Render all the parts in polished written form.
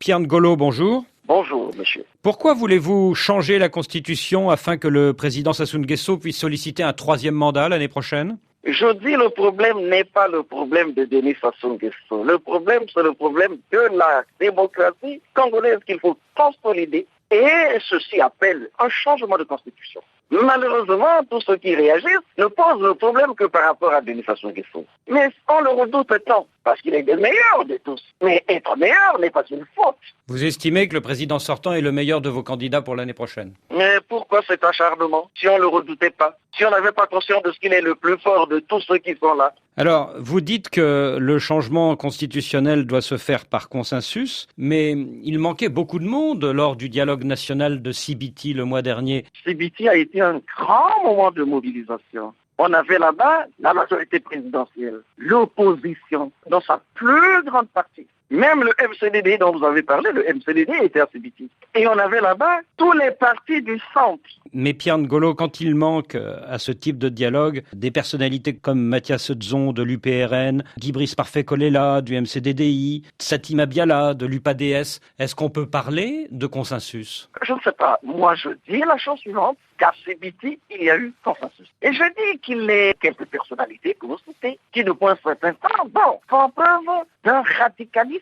Pierre Ngolo, bonjour. Bonjour, monsieur. Pourquoi voulez-vous changer la Constitution afin que le président Sassou Nguesso puisse solliciter un troisième mandat l'année prochaine? Je dis le problème n'est pas le problème de Denis Sassou Nguesso. Le problème, c'est le problème de la démocratie congolaise qu'il faut consolider. Et ceci appelle un changement de constitution. Malheureusement, tous ceux qui réagissent ne posent le problème que par rapport à Denis Sassou Nguesso. Mais on le redoute tant, parce qu'il est le meilleur de tous. Mais être meilleur n'est pas une faute. Vous estimez que le président sortant est le meilleur de vos candidats pour l'année prochaine? Mais pourquoi cet acharnement, si on ne le redoutait pas, si on n'avait pas conscience de ce qu'il est le plus fort de tous ceux qui sont là? Alors, vous dites que le changement constitutionnel doit se faire par consensus, mais il manquait beaucoup de monde lors du dialogue national de Sibiti le mois dernier. Sibiti a été un grand moment de mobilisation. On avait là-bas la majorité présidentielle, l'opposition dans sa plus grande partie. Même le MCDD dont vous avez parlé, le MCDD était à Sibiti. Et on avait là-bas tous les partis du centre. Mais Pierre Ngolo, quand il manque à ce type de dialogue des personnalités comme Mathias Dzon de l'UPRN, Guy Brice Parfait-Kolela du MCDDI, Satima Biala de l'UPADS, est-ce qu'on peut parler de consensus? Je ne sais pas. Moi, je dis la chose suivante, qu'à Sibiti, il y a eu consensus. Et je dis qu'il y a quelques personnalités que vous citez, qui, depuis un certain temps, font preuve d'un radicalisme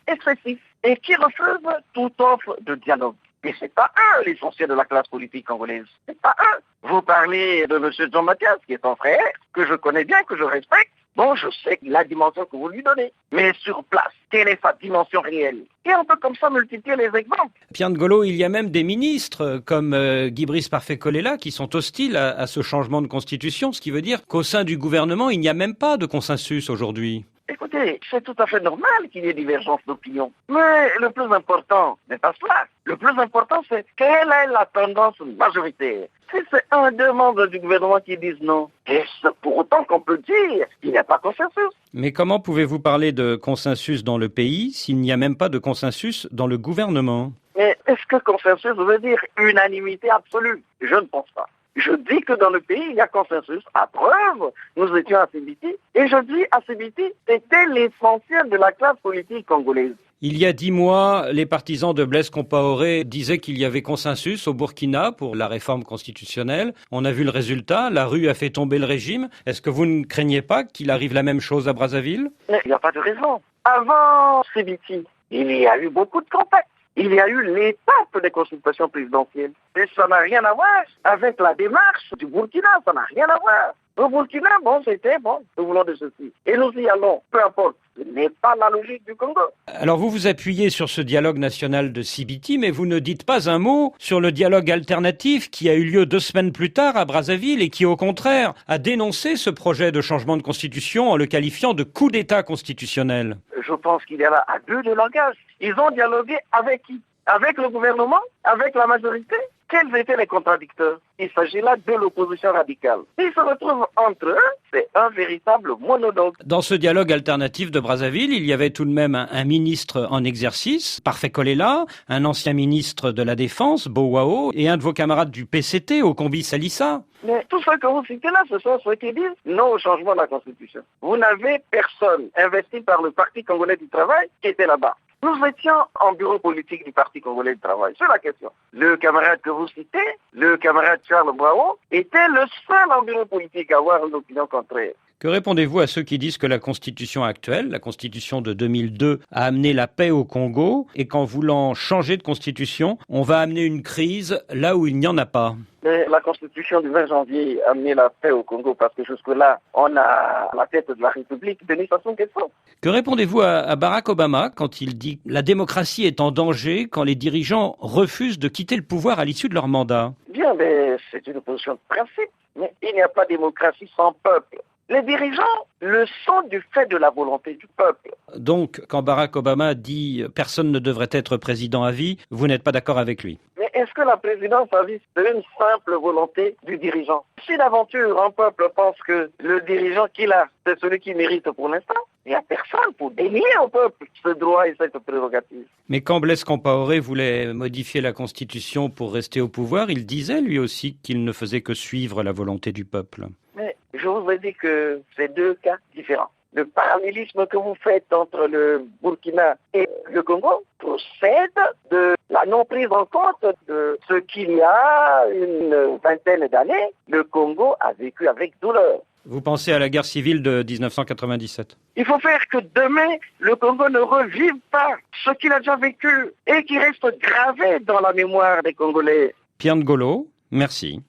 excessif et qui refusent toute offre de dialogue. Et c'est pas eux l'essentiel de la classe politique congolaise. C'est pas eux. Vous parlez de M. Jean Mathias, qui est un frère, que je connais bien, que je respecte. Bon, je sais la dimension que vous lui donnez. Mais sur place, quelle est sa dimension réelle? Et on peut comme ça multiplier les exemples. Pierre Ngolo, il y a même des ministres comme Guy Brice Parfait-Kolela qui sont hostiles à ce changement de constitution, ce qui veut dire qu'au sein du gouvernement, il n'y a même pas de consensus aujourd'hui. Écoutez, c'est tout à fait normal qu'il y ait divergence d'opinion. Mais le plus important n'est pas cela. Le plus important, c'est quelle est la tendance majoritaire. Si c'est un deux membres du gouvernement qui disent non, est-ce pour autant qu'on peut dire qu'il n'y a pas consensus? Mais comment pouvez-vous parler de consensus dans le pays s'il n'y a même pas de consensus dans le gouvernement? Mais est-ce que consensus veut dire unanimité absolue? Je ne pense pas. Je dis que dans le pays, il y a consensus. À preuve, nous étions à Sibiti. Et je dis à Sibiti, c'était l'essentiel de la classe politique congolaise. Il y a 10 mois, les partisans de Blaise Compaoré disaient qu'il y avait consensus au Burkina pour la réforme constitutionnelle. On a vu le résultat, la rue a fait tomber le régime. Est-ce que vous ne craignez pas qu'il arrive la même chose à Brazzaville? Mais il n'y a pas de raison. Avant Sibiti, il y a eu beaucoup de contacts. Il y a eu l'étape des consultations présidentielles. Et ça n'a rien à voir avec la démarche du Burkina. Ça n'a rien à voir. Au Burkina, nous voulons de ceci. Et nous y allons, peu importe. Ce n'est pas la logique du Congo. Alors vous vous appuyez sur ce dialogue national de Sibiti, mais vous ne dites pas un mot sur le dialogue alternatif qui a eu lieu 2 semaines plus tard à Brazzaville et qui, au contraire, a dénoncé ce projet de changement de constitution en le qualifiant de coup d'État constitutionnel. Je pense qu'il y a là à deux de langage. Ils ont dialogué avec qui? Avec le gouvernement? Avec la majorité? Quels étaient les contradicteurs? Il s'agit là de l'opposition radicale. Ils se retrouvent entre eux, c'est un véritable monologue. Dans ce dialogue alternatif de Brazzaville, il y avait tout de même un ministre en exercice, Parfait-Kolela, un ancien ministre de la Défense, Bouao, et un de vos camarades du PCT, Okombi Salissa. Mais tout ce que vous citez là, ce sont ceux qui disent non au changement de la Constitution. Vous n'avez personne investi par le Parti congolais du travail qui était là-bas. Nous étions en bureau politique du Parti congolais du travail. C'est la question. Le camarade que vous citez, le camarade Charles Bravo, était le seul en bureau politique à avoir une opinion contraire. Que répondez-vous à ceux qui disent que la constitution actuelle, la constitution de 2002, a amené la paix au Congo et qu'en voulant changer de constitution, on va amener une crise là où il n'y en a pas? Mais la constitution du 20 janvier a amené la paix au Congo parce que jusque-là, on a la tête de la République, Denis Sassou Nguesso. Que répondez-vous à Barack Obama quand il dit « La démocratie est en danger quand les dirigeants refusent de quitter le pouvoir à l'issue de leur mandat ». Bien, mais c'est une position de principe. Mais il n'y a pas de démocratie sans peuple. Les dirigeants le sont du fait de la volonté du peuple. Donc, quand Barack Obama dit « Personne ne devrait être président à vie », vous n'êtes pas d'accord avec lui? Mais est-ce que la présidence a vie, c'est une simple volonté du dirigeant? Si d'aventure un peuple pense que le dirigeant qu'il a, c'est celui qui mérite pour l'instant, il n'y a personne pour dénier au peuple ce droit et cette prérogative. Mais quand Blaise Compaoré voulait modifier la Constitution pour rester au pouvoir, il disait lui aussi qu'il ne faisait que suivre la volonté du peuple. Mais je vous ai dit que c'est deux cas différents. le parallélisme que vous faites entre le Burkina et le Congo procède de la non prise en compte de ce qu'il y a une vingtaine d'années, le Congo a vécu avec douleur. Vous pensez à la guerre civile de 1997? Il faut faire que demain, le Congo ne revive pas ce qu'il a déjà vécu et qui reste gravé dans la mémoire des Congolais. Pierre Ngolo, merci.